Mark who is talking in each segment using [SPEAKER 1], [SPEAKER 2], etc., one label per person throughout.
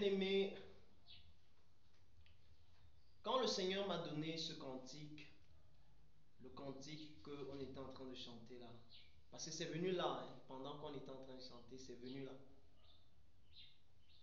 [SPEAKER 1] Bien-aimé, quand le Seigneur m'a donné ce cantique, le cantique qu'on était en train de chanter là, parce que c'est venu là, hein, pendant qu'on était en train de chanter, c'est venu là.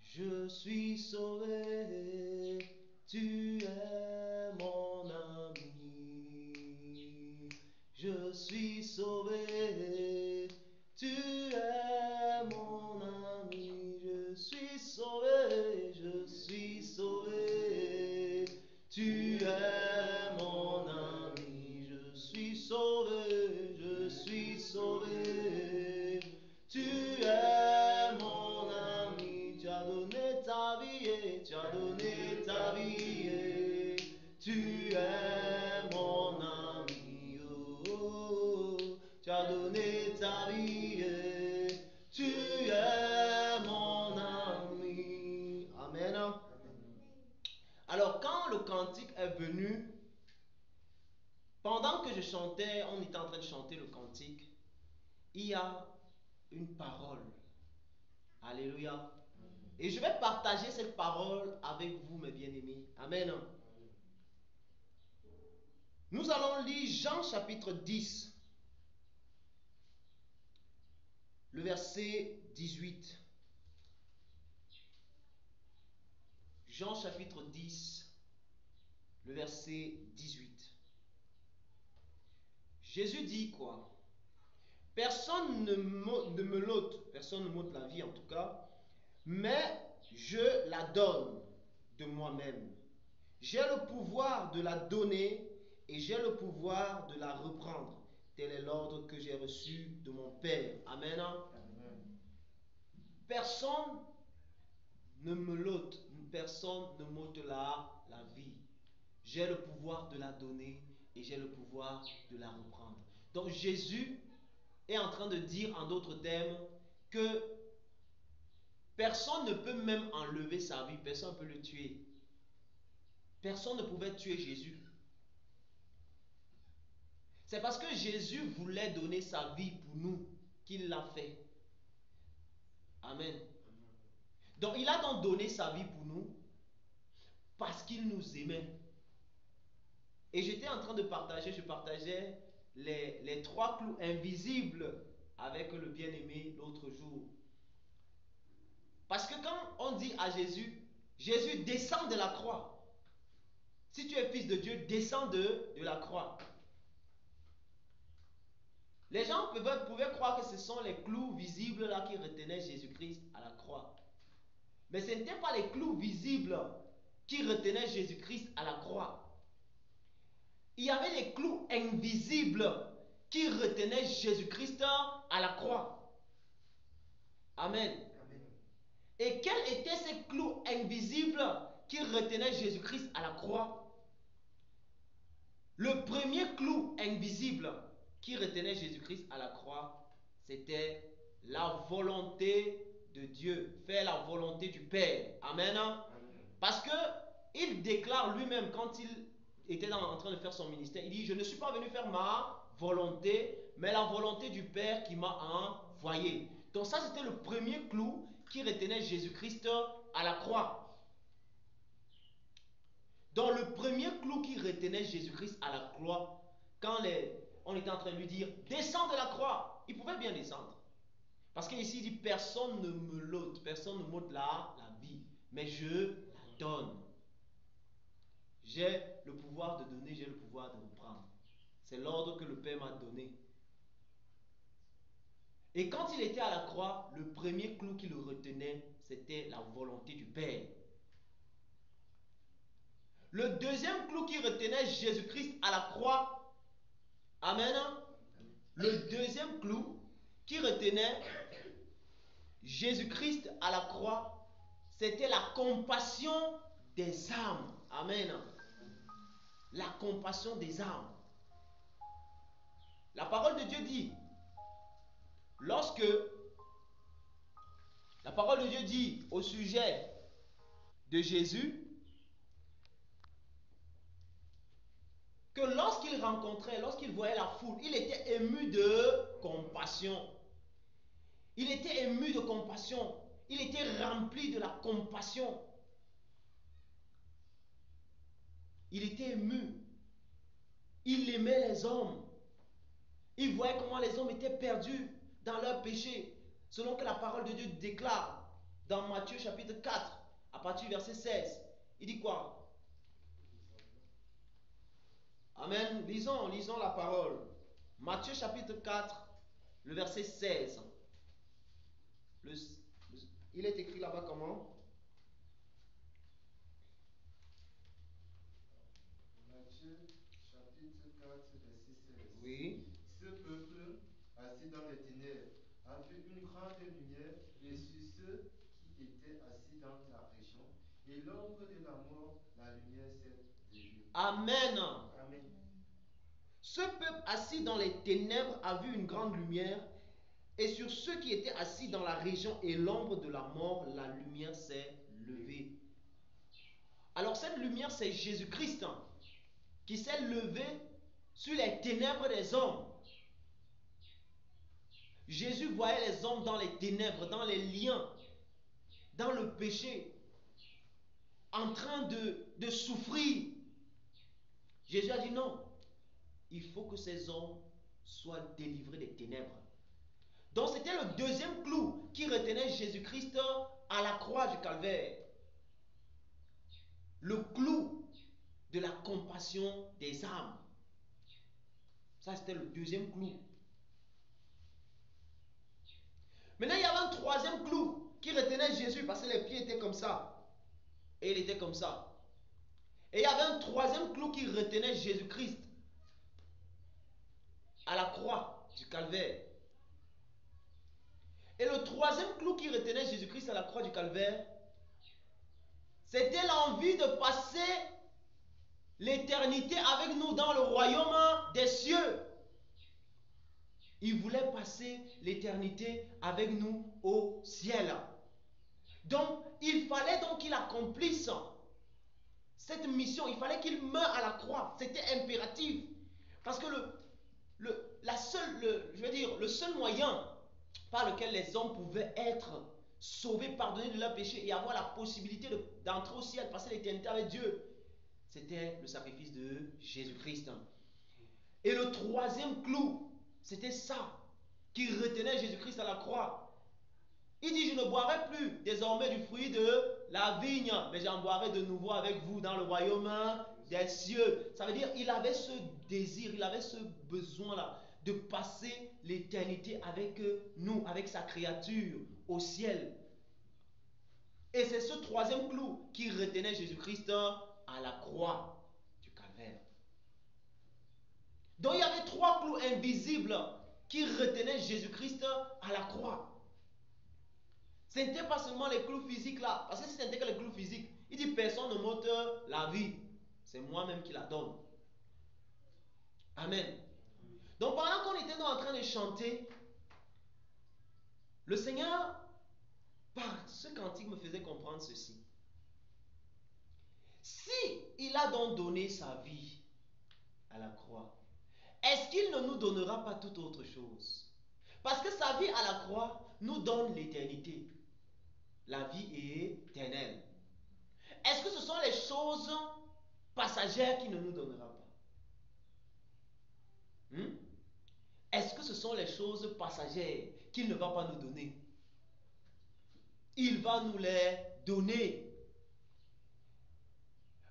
[SPEAKER 1] Je suis sauvé, tu es mon ami. Je suis sauvé, tu es mon ami. Je suis sauvé, je suis sauvé. Tu es mon ami. Je suis sauvé, je suis sauvé. Tu es mon ami. Tu as donné ta vie, tu as donné ta vie. Tu es mon ami. Oh, oh, oh. Tu as donné ta vie. Tu es mon ami. Amen. Alors quand le cantique est venu, pendant que je chantais, on était en train de chanter le cantique, il y a une parole. Alléluia. Et je vais partager cette parole avec vous, mes bien-aimés. Amen. Nous allons lire Jean chapitre 10, le verset 18. Jean chapitre 10, le verset 18. Jésus dit quoi? Personne ne me l'ôte, personne ne m'ôte la vie en tout cas, mais je la donne de moi-même. J'ai le pouvoir de la donner et j'ai le pouvoir de la reprendre. Tel est l'ordre que j'ai reçu de mon Père. Amen. Personne ne me l'ôte, personne ne m'ôte la vie. J'ai le pouvoir de la donner et j'ai le pouvoir de la reprendre. Donc Jésus est en train de dire en d'autres termes que personne ne peut même enlever sa vie, personne ne peut le tuer. Personne ne pouvait tuer Jésus. C'est parce que Jésus voulait donner sa vie pour nous qu'il l'a fait. Amen. Donc il a donc donné sa vie pour nous parce qu'il nous aimait. Et j'étais en train de partager, je partageais les trois clous invisibles avec le bien-aimé l'autre jour. Parce que quand on dit à Jésus, Jésus descend de la croix. Si tu es fils de Dieu, descends de la croix. Les gens pouvaient croire que ce sont les clous visibles là qui retenaient Jésus-Christ à la croix. Mais ce n'étaient pas les clous visibles qui retenaient Jésus-Christ à la croix. Il y avait les clous invisibles qui retenaient Jésus-Christ à la croix. Amen. Et quels étaient ces clous invisibles qui retenaient Jésus-Christ à la croix? Le premier clou invisible qui retenait Jésus-Christ à la croix, c'était la volonté de Dieu, faire la volonté du Père. Amen. Parce que il déclare lui-même quand il était en train de faire son ministère, il dit: je ne suis pas venu faire ma volonté, mais la volonté du Père qui m'a envoyé. Donc ça, c'était le premier clou qui retenait Jésus-Christ à la croix. Donc le premier clou qui retenait Jésus-Christ à la croix, quand on était en train de lui dire: descends de la croix, il pouvait bien descendre. Parce qu'ici il dit: personne ne me l'ôte, personne ne m'ôte la vie, mais je la donne. J'ai le pouvoir de donner, j'ai le pouvoir de reprendre. C'est l'ordre que le Père m'a donné. Et quand il était à la croix, le premier clou qui le retenait, c'était la volonté du Père. Le deuxième clou qui retenait Jésus-Christ à la croix, amen. Le deuxième clou qui retenait Jésus-Christ à la croix, c'était la compassion des âmes. Amen. La compassion des âmes. La parole de Dieu dit, lorsque la parole de Dieu dit au sujet de Jésus, que lorsqu'il voyait la foule, il était ému de compassion. Il était ému de compassion. il était rempli de la compassion. Il était ému. Il aimait les hommes. Il voyait comment les hommes étaient perdus dans leur péché, selon que la parole de Dieu déclare dans Matthieu chapitre 4, à partir du verset 16. Il dit quoi? Amen. Lisons la parole. Matthieu chapitre 4, le verset 16. Il est écrit là-bas comment?
[SPEAKER 2] Matthieu chapitre 4, verset 16.
[SPEAKER 1] Oui.
[SPEAKER 2] Ce peuple, assis dans les ténèbres, a vu une grande lumière, et sur ceux qui étaient assis dans la région, et l'ombre de la mort, la lumière s'est levée.
[SPEAKER 1] Amen.
[SPEAKER 2] Amen.
[SPEAKER 1] Ce peuple assis dans les ténèbres a vu une grande lumière, et sur ceux qui étaient assis dans la région et l'ombre de la mort, la lumière s'est levée. Alors cette lumière, c'est Jésus-Christ qui s'est levé sur les ténèbres des hommes. Jésus voyait les hommes dans les ténèbres, dans les liens, dans le péché, en train de souffrir. Jésus a dit non, il faut que ces hommes soient délivrés des ténèbres. Donc c'était le deuxième clou qui retenait Jésus-Christ à la croix du calvaire. Le clou de la compassion des âmes. Ça, c'était le deuxième clou. Maintenant, il y avait un troisième clou qui retenait Jésus parce que les pieds étaient comme ça. Et il était comme ça. Et il y avait un troisième clou qui retenait Jésus-Christ à la croix du calvaire. Et le troisième clou qui retenait Jésus-Christ à la croix du calvaire, c'était l'envie de passer l'éternité avec nous dans le royaume des cieux. Il voulait passer l'éternité avec nous au ciel. Donc, il fallait donc qu'il accomplisse cette mission. Il fallait qu'il meure à la croix. C'était impératif. Parce que le seul moyen par lequel les hommes pouvaient être sauvés, pardonnés de leurs péchés et avoir la possibilité d'entrer au ciel, passer l'éternité avec Dieu, c'était le sacrifice de Jésus-Christ. Et le troisième clou, c'était ça qui retenait Jésus-Christ à la croix. Il dit, je ne boirai plus désormais du fruit de la vigne, mais j'en boirai de nouveau avec vous dans le royaume des cieux. Ça veut dire, il avait ce désir, il avait ce besoin-là de passer l'éternité avec nous, avec sa créature au ciel. Et c'est ce troisième clou qui retenait Jésus-Christ à la croix du calvaire. Donc il y avait trois clous invisibles qui retenaient Jésus-Christ à la croix. Ce n'était pas seulement les clous physiques là, parce que si ce n'était que les clous physiques, il dit personne ne m'ôte la vie, c'est moi-même qui la donne. Amen. Donc pendant qu'on était en train de chanter, le Seigneur, par ce cantique, me faisait comprendre ceci. Si il a donc donné sa vie à la croix, est-ce qu'il ne nous donnera pas toute autre chose? Parce que sa vie à la croix nous donne l'éternité, la vie éternelle. Est-ce que ce sont les choses passagères qu'il ne nous donnera pas? Est-ce que ce sont les choses passagères qu'il ne va pas nous donner? Il va nous les donner.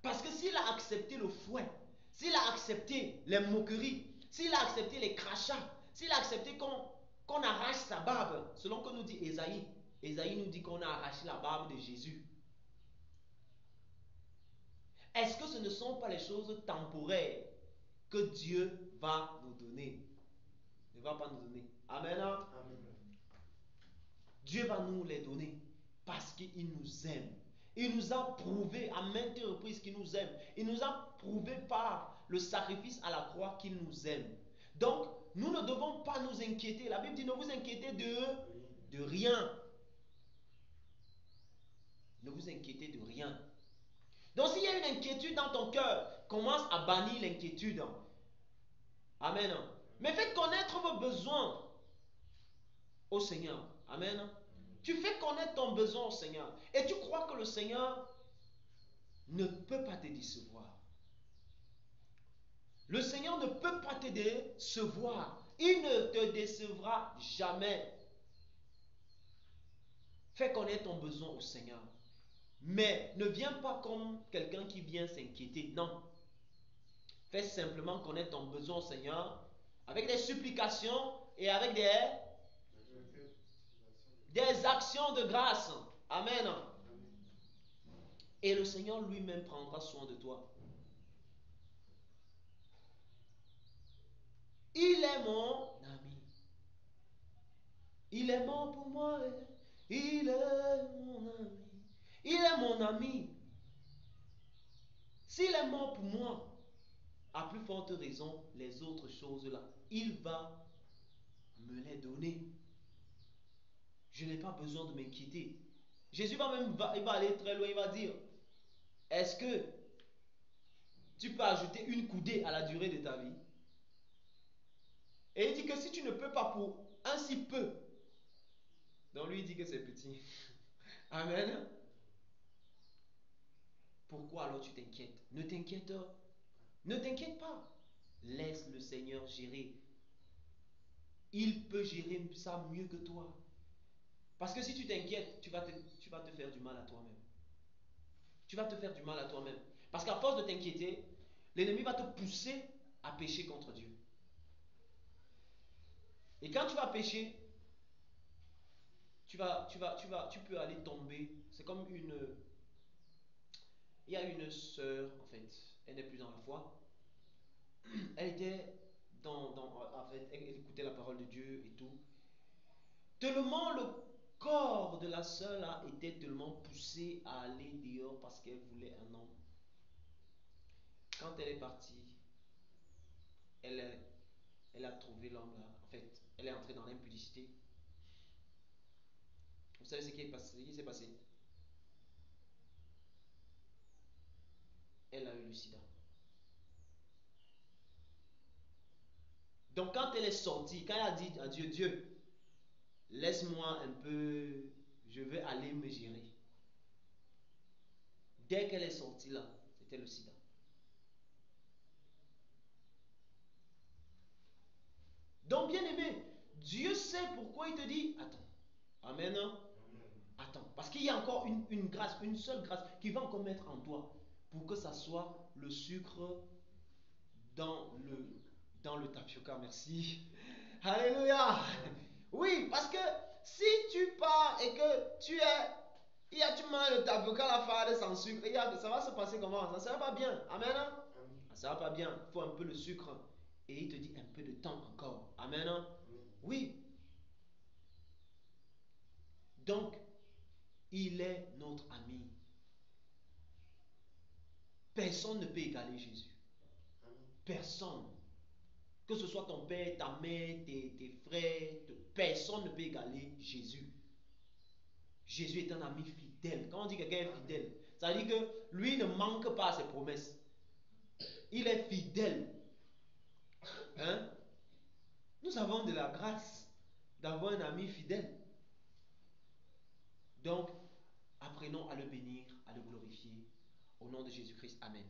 [SPEAKER 1] Parce que s'il a accepté le fouet, s'il a accepté les moqueries, s'il a accepté les crachats, s'il a accepté qu'on arrache sa barbe, selon que nous dit Ésaïe, Ésaïe nous dit qu'on a arraché la barbe de Jésus. Est-ce que ce ne sont pas les choses temporaires que Dieu va nous donner? Il ne va pas nous donner. Amen. Amen. Dieu va nous les donner parce qu'il nous aime. Il nous a prouvé à maintes reprises qu'il nous aime. Il nous a prouvé par le sacrifice à la croix qu'il nous aime. Donc, nous ne devons pas nous inquiéter. La Bible dit ne vous inquiétez de rien. Ne vous inquiétez de rien. Donc, s'il y a une inquiétude dans ton cœur, commence à bannir l'inquiétude. Amen. Mais faites connaître vos besoins au Seigneur. Amen. Tu fais connaître ton besoin au Seigneur. Et tu crois que le Seigneur ne peut pas te décevoir. Le Seigneur ne peut pas te décevoir. Il ne te décevra jamais. Fais connaître ton besoin au Seigneur. Mais ne viens pas comme quelqu'un qui vient s'inquiéter. Non. Fais simplement connaître ton besoin au Seigneur avec des supplications et avec des actions de grâce. Amen. Et le Seigneur lui-même prendra soin de toi. Il est mon ami. Il est mort pour moi. Il est mon ami. Il est mon ami. S'il est mort pour moi, à plus forte raison, les autres choses-là, il va me les donner. Je n'ai pas besoin de m'inquiéter. Jésus il va aller très loin, il va dire, est-ce que tu peux ajouter une coudée à la durée de ta vie? Et il dit que si tu ne peux pas pour un si peu, donc lui il dit que c'est petit. Amen. Pourquoi alors tu t'inquiètes? Ne t'inquiète pas. Laisse le Seigneur gérer. Il peut gérer ça mieux que toi. Parce que si tu t'inquiètes, tu vas te faire du mal à toi-même. Tu vas te faire du mal à toi-même. Parce qu'à force de t'inquiéter, l'ennemi va te pousser à pécher contre Dieu. Et quand tu vas pécher, tu peux aller tomber. C'est comme une... Il y a une sœur, en fait, elle n'est plus dans la foi. Elle était en fait, elle écoutait la parole de Dieu et tout. Tellement le corps de la sœur là était tellement poussé à aller dehors parce qu'elle voulait un homme. Quand elle est partie, elle a trouvé l'homme là. En fait, elle est entrée dans l'impudicité. Vous savez ce qui s'est passé? Elle a eu le sida. Donc quand elle est sortie, quand elle a dit à Dieu, Dieu, laisse-moi un peu, je veux aller me gérer. Dès qu'elle est sortie là, c'était le sida. Donc bien aimé, Dieu sait pourquoi il te dit, attends. Amen. Attends, parce qu'il y a encore une grâce, une seule grâce qui va encore mettre en toi pour que ça soit le sucre dans le tapioca. Merci. Alléluia. Oui, parce que si tu pars et que tu manges le tapioca la farde sans sucre, ça va se passer comment? Ça ne sera pas bien. Amen. Ça ne va pas bien. Il faut un peu de sucre. Et il te dit un peu de temps encore. Amen. Oui. Donc, il est notre ami. Personne ne peut égaler Jésus. Personne. Que ce soit ton père, ta mère, tes frères, personne ne peut égaler Jésus. Jésus est un ami fidèle. Quand on dit que quelqu'un est fidèle, ça veut dire que lui ne manque pas à ses promesses. Il est fidèle. Hein? Nous avons de la grâce d'avoir un ami fidèle. Donc, apprenons à le bénir, à le glorifier. Au nom de Jésus-Christ. Amen.